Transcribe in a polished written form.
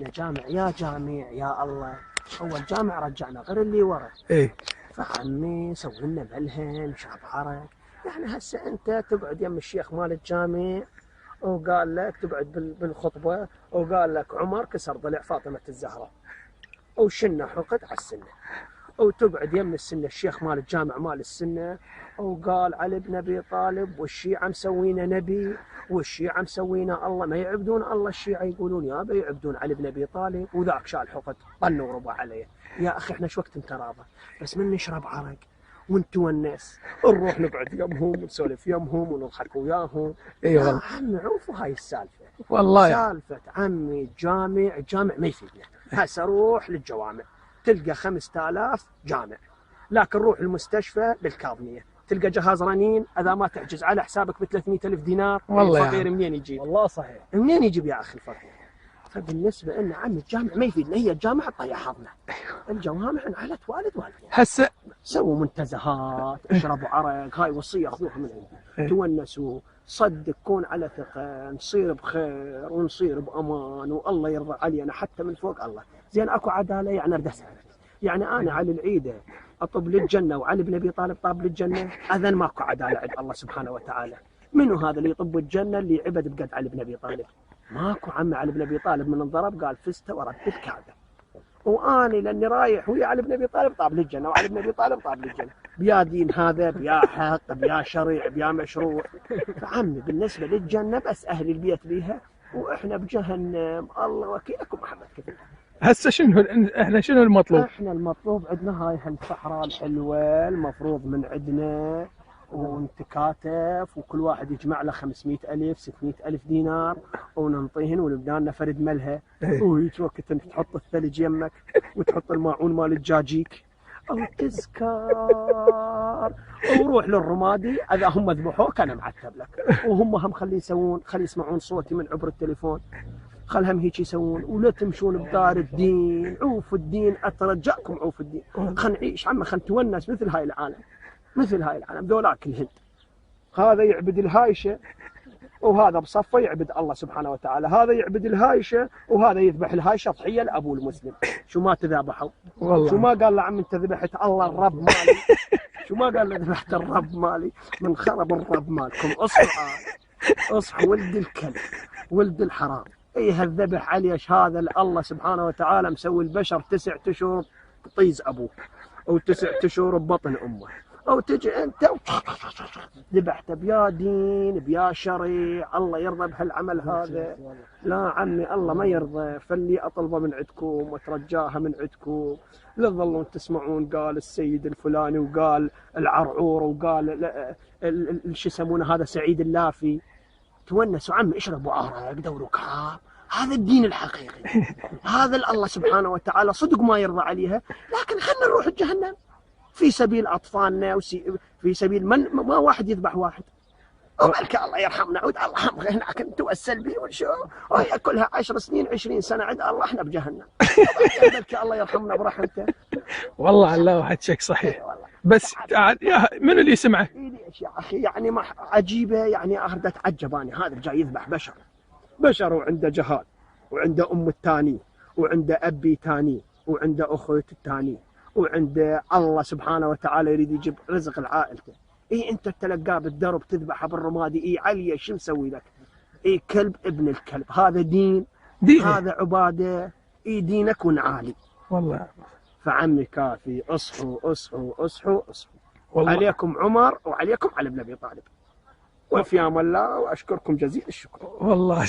يا جامع يا جامع يا الله، هو الجامع رجعنا غير اللي ورا. ايه فعمي سوي لنا ملهن شاب عرق. يعني هسه انت تقعد يم الشيخ مال الجامع وقال لك تقعد بالخطبه وقال لك عمر كسر ضلع فاطمه الزهراء وشنا حقد على السنه، وتقعد يم السنه الشيخ مال الجامع مال السنه وقال علي بن ابي طالب والشيعه مسوينا نبي والشيعه مسوينا الله. ما يعبدون الله الشيعه، يقولون يابا يعبدون علي بن ابي طالب، وذاك شال حقد طن وربع عليه. يا اخي احنا شو وقت انت راضى، بس من نشرب عرق ونتونس نروح نقعد يمهم ونسولف يمهم ونضحك وياهم. اي والله عمي عوفوا هاي السالفه، والله يعني. سالفه عمي الجامع ما يفيدنا. هسه روح للجوامع تلقى 5000 جامع، لكن روح المستشفى بالكاظميه تلقى جهاز رنين اذا ما تعجز على حسابك ب 300,000 دينار. والله الفقير يعني. منين يجيب؟ والله صحيح. منين يجيب يا اخي الفقير؟ فبالنسبه لنا عمي الجامع ما يفيدنا، هي الجامعه تضيع حظنا. الجوامع انعلت والد والدين. هسه سووا منتزهات، اشربوا عرق، هاي وصيه خذوها من عندي. إيه. تونسوا، صدق كون على ثقه، نصير بخير ونصير بامان والله يرضى علينا حتى من فوق الله. زين اكو عداله يعني ارد اسالك، يعني انا علي العيده اطب للجنه وعلي بن ابي طالب طاب للجنه؟ اذن ماكو عداله عند الله سبحانه وتعالى. منو هذا اللي يطب الجنه اللي عبد بقد علي بن ابي طالب؟ ماكو. عمي علي بن ابي طالب من انضرب قال فزت ورب الكعبه، واني لاني رايح ويا علي بن ابي طالب طاب للجنه وعلي بن ابي طالب طاب للجنه. بيا دين هذا، بيا حق، بيا شريع، بيا مشروع. فعمي بالنسبه للجنه بس اهل البيت بيها، واحنا بجهنم الله وكيلكم محمد كثير. هسه احنا شنو المطلوب؟ احنا المطلوب عندنا هاي هالصحراء الحلوه المفروض من عندنا ونتكاتف وكل واحد يجمع له 500,000 600,000 دينار وننطيهن ونبدا لنا فرد ملها. وهيك وقت انت تحط الثلج يمك وتحط الماعون مال الجاجيك او تذكار وروح للرمادي اذا هم ذبحوك انا معتب لك، وهم هم خلي يسمعون صوتي من عبر التليفون، خلهم هيك يسوون. ولا تمشون بدار الدين، عوف الدين اترجاكم عوف الدين. خل نعيش عمي، خل نتونس مثل هاي العالم، مثل هاي العالم. ذولاك الهند هذا يعبد الهايشه وهذا بصفه يعبد الله سبحانه وتعالى، هذا يعبد الهايشه وهذا يذبح الهايشه ضحيه لابو المسلم. شو ما تذبحوا؟ والله شو ما قال له عم انت ذبحت الله الرب مالي؟ شو ما قال له ذبحت الرب مالي؟ من خرب الرب مالكم. اصحوا اصحوا ولد الكلب ولد الحرام. اي هالذبح عليش هذا الله سبحانه وتعالى مسوي البشر 9 اشهر بطيز ابوه او 9 اشهر ببطن امه، او تجي انت ذبحت بيا دين بيا شريع. الله يرضى بهالعمل هذا؟ لا عمي الله ما يرضى. فاللي اطلبه من عندكم وترجاها من عندكم لا تظلون تسمعون قال السيد الفلاني وقال العرعور وقال شو يسمونه هذا سعيد اللافي. تونسوا عمي، اشربوا عرق، دوروا كعاب. هذا الدين الحقيقي، هذا الله سبحانه وتعالى صدق ما يرضى عليها. لكن خلنا نروح جهنم في سبيل اطفالنا في سبيل ما واحد يذبح واحد. وبلك الله يرحمنا عود الله حمغ هناك نتوسل به ونشوف وهي كلها 10 سنين 20 سنه عند الله احنا بجهنم. بلك الله يرحمنا برحمته. والله على واحد شك صحيح. بس يا من اللي سمعه؟ ليش يا اخي يعني ما عجيبه، يعني اهرد اتعجب انا. هذا جاي يذبح بشر وعنده جهال وعنده ام الثاني وعنده ابي ثاني وعنده اخوته الثاني وعنده الله سبحانه وتعالى يريد يجيب رزق لعائلته. اي انت تلقاه بالدرب تذبحه بالرمادي. اي علي شو مسوي لك؟ اي كلب ابن الكلب. هذا دين هذا عباده. اي دينك ونعالي والله. فعمي كافي. اصحوا اصحوا اصحوا اصحوا والله. عليكم عمر وعليكم علي بن ابي طالب. وفي امان الله واشكركم جزيل الشكر. والله